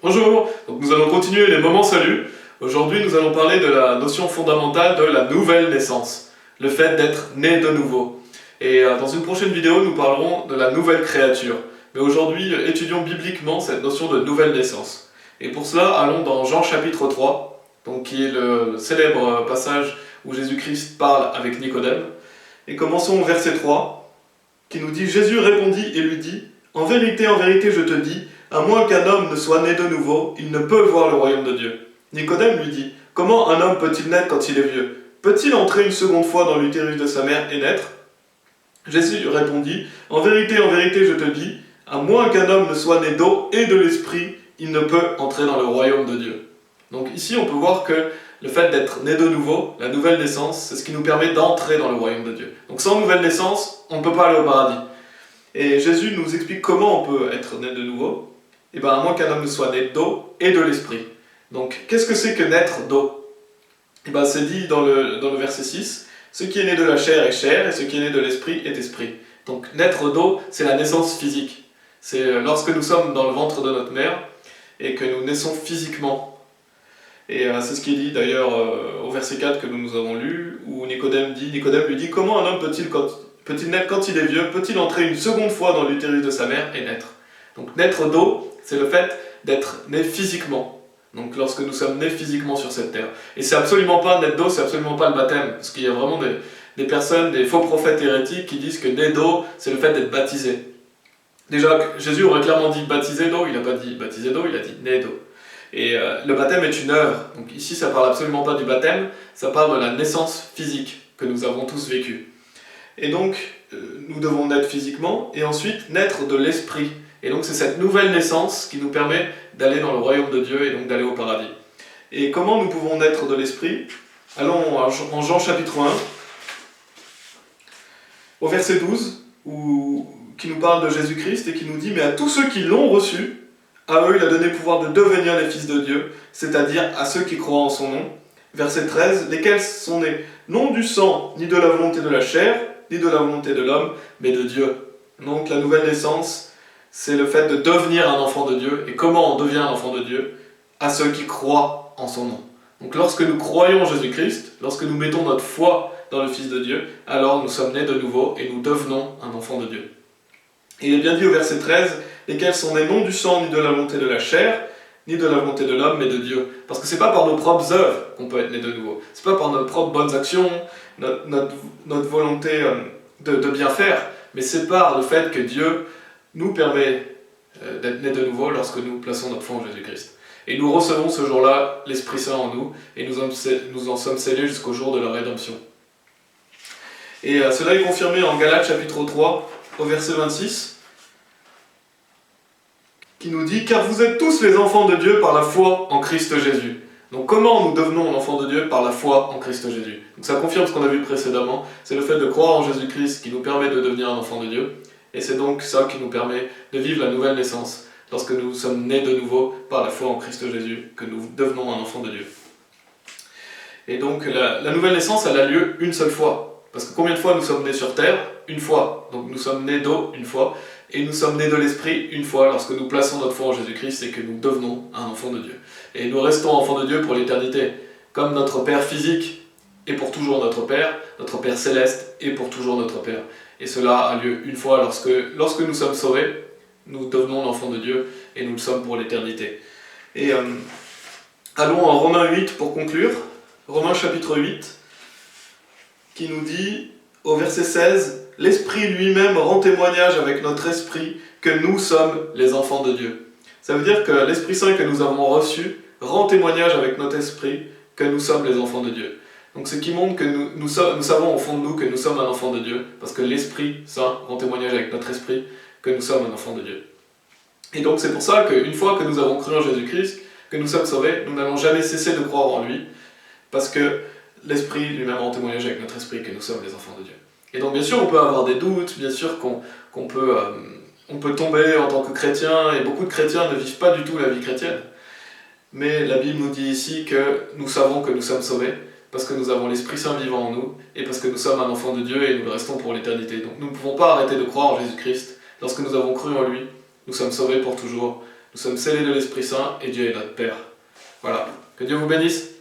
Bonjour, donc nous allons continuer les moments salut. Aujourd'hui nous allons parler de la notion fondamentale de la nouvelle naissance, le fait d'être né de nouveau. Et dans une prochaine vidéo nous parlerons de la nouvelle créature. Mais aujourd'hui étudions bibliquement cette notion de nouvelle naissance. Et pour cela allons dans Jean chapitre 3, donc, qui est le célèbre passage où Jésus-Christ parle avec Nicodème. Et commençons au verset 3 qui nous dit « Jésus répondit et lui dit « en vérité, je te dis, à moins qu'un homme ne soit né de nouveau, il ne peut voir le royaume de Dieu. » Nicodème lui dit « Comment un homme peut-il naître quand il est vieux? Peut-il entrer une seconde fois dans l'utérus de sa mère et naître ?» Jésus répondit « En vérité, je te dis, à moins qu'un homme ne soit né d'eau et de l'esprit, il ne peut entrer dans le royaume de Dieu. » Donc ici on peut voir que le fait d'être né de nouveau, la nouvelle naissance, c'est ce qui nous permet d'entrer dans le royaume de Dieu. Donc sans nouvelle naissance, on ne peut pas aller au paradis. Et Jésus nous explique comment on peut être né de nouveau. Et bien à moins qu'un homme ne soit né d'eau et de l'esprit. Donc qu'est-ce que c'est que naître d'eau? Et bien c'est dit dans le verset 6, ce qui est né de la chair est chair et ce qui est né de l'esprit est esprit. Donc naître d'eau, c'est la naissance physique. C'est lorsque nous sommes dans le ventre de notre mère et que nous naissons physiquement. Et c'est ce qui est dit d'ailleurs au verset 4 que nous avons lu, où Nicodème lui dit « Comment un homme peut-il naître quand il est vieux? Peut-il entrer une seconde fois dans l'utérus de sa mère et naître ?» Donc naître d'eau, c'est le fait d'être né physiquement. Donc lorsque nous sommes nés physiquement sur cette terre. Et c'est absolument pas naître d'eau, c'est absolument pas le baptême. Parce qu'il y a vraiment des personnes, des faux prophètes hérétiques qui disent que né d'eau, c'est le fait d'être baptisé. Déjà, Jésus aurait clairement dit baptisé d'eau, il n'a pas dit baptisé d'eau, il a dit né d'eau. Et le baptême est une œuvre. Donc ici, ça parle absolument pas du baptême, ça parle de la naissance physique que nous avons tous vécue. Et donc, nous devons naître physiquement et ensuite naître de l'esprit. Et donc c'est cette nouvelle naissance qui nous permet d'aller dans le royaume de Dieu et donc d'aller au paradis. Et comment nous pouvons naître de l'esprit? Allons en Jean chapitre 1, au verset 12, qui nous parle de Jésus-Christ et qui nous dit « Mais à tous ceux qui l'ont reçu, à eux il a donné pouvoir de devenir les fils de Dieu, c'est-à-dire à ceux qui croient en son nom. » Verset 13, « Lesquels sont nés non du sang, ni de la volonté de la chair, ni de la volonté de l'homme, mais de Dieu. » Donc la nouvelle naissance, c'est le fait de devenir un enfant de Dieu. Et comment on devient un enfant de Dieu? À ceux qui croient en son nom. Donc lorsque nous croyons en Jésus-Christ, lorsque nous mettons notre foi dans le Fils de Dieu, alors nous sommes nés de nouveau et nous devenons un enfant de Dieu. Et il est bien dit au verset 13, « Lesquels sont nés non du sang, ni de la volonté de la chair, ni de la volonté de l'homme, mais de Dieu. » Parce que c'est pas par nos propres œuvres qu'on peut être né de nouveau. C'est pas par nos propres bonnes actions, notre volonté de bien faire, mais c'est par le fait que Dieu nous permet d'être nés de nouveau lorsque nous plaçons notre foi en Jésus-Christ. Et nous recevons ce jour-là l'Esprit Saint en nous, et nous en sommes scellés jusqu'au jour de la rédemption. Et cela est confirmé en Galates chapitre 3, au verset 26, qui nous dit « Car vous êtes tous les enfants de Dieu par la foi en Christ Jésus. » Donc comment nous devenons enfants de Dieu? Par la foi en Christ Jésus. Donc ça confirme ce qu'on a vu précédemment, c'est le fait de croire en Jésus-Christ qui nous permet de devenir un enfant de Dieu. Et c'est donc ça qui nous permet de vivre la nouvelle naissance, lorsque nous sommes nés de nouveau par la foi en Christ Jésus, que nous devenons un enfant de Dieu. Et donc la nouvelle naissance, elle a lieu une seule fois. Parce que combien de fois nous sommes nés sur terre? Une fois. Donc nous sommes nés d'eau une fois, et nous sommes nés de l'esprit une fois, lorsque nous plaçons notre foi en Jésus-Christ et que nous devenons un enfant de Dieu. Et nous restons enfants de Dieu pour l'éternité, comme notre Père physique est pour toujours notre Père céleste est pour toujours notre Père. Et cela a lieu une fois lorsque nous sommes sauvés, nous devenons l'enfant de Dieu et nous le sommes pour l'éternité. Et allons en Romains 8 pour conclure. Romains chapitre 8, qui nous dit au verset 16, « L'Esprit lui-même rend témoignage avec notre esprit que nous sommes les enfants de Dieu. » Ça veut dire que l'Esprit Saint que nous avons reçu rend témoignage avec notre esprit que nous sommes les enfants de Dieu. Donc ce qui montre que nous savons au fond de nous que nous sommes un enfant de Dieu, parce que l'Esprit Saint rend témoignage avec notre esprit que nous sommes un enfant de Dieu. Et donc c'est pour ça qu'une fois que nous avons cru en Jésus-Christ, que nous sommes sauvés, nous n'allons jamais cesser de croire en lui, parce que l'Esprit lui-même rend témoignage avec notre esprit que nous sommes les enfants de Dieu. Et donc bien sûr on peut avoir des doutes, bien sûr qu'on peut tomber en tant que chrétien, et beaucoup de chrétiens ne vivent pas du tout la vie chrétienne. Mais la Bible nous dit ici que nous savons que nous sommes sauvés, parce que nous avons l'Esprit Saint vivant en nous, et parce que nous sommes un enfant de Dieu et nous le restons pour l'éternité. Donc nous ne pouvons pas arrêter de croire en Jésus-Christ. Lorsque nous avons cru en lui, nous sommes sauvés pour toujours, nous sommes scellés de l'Esprit Saint et Dieu est notre Père. Voilà, que Dieu vous bénisse.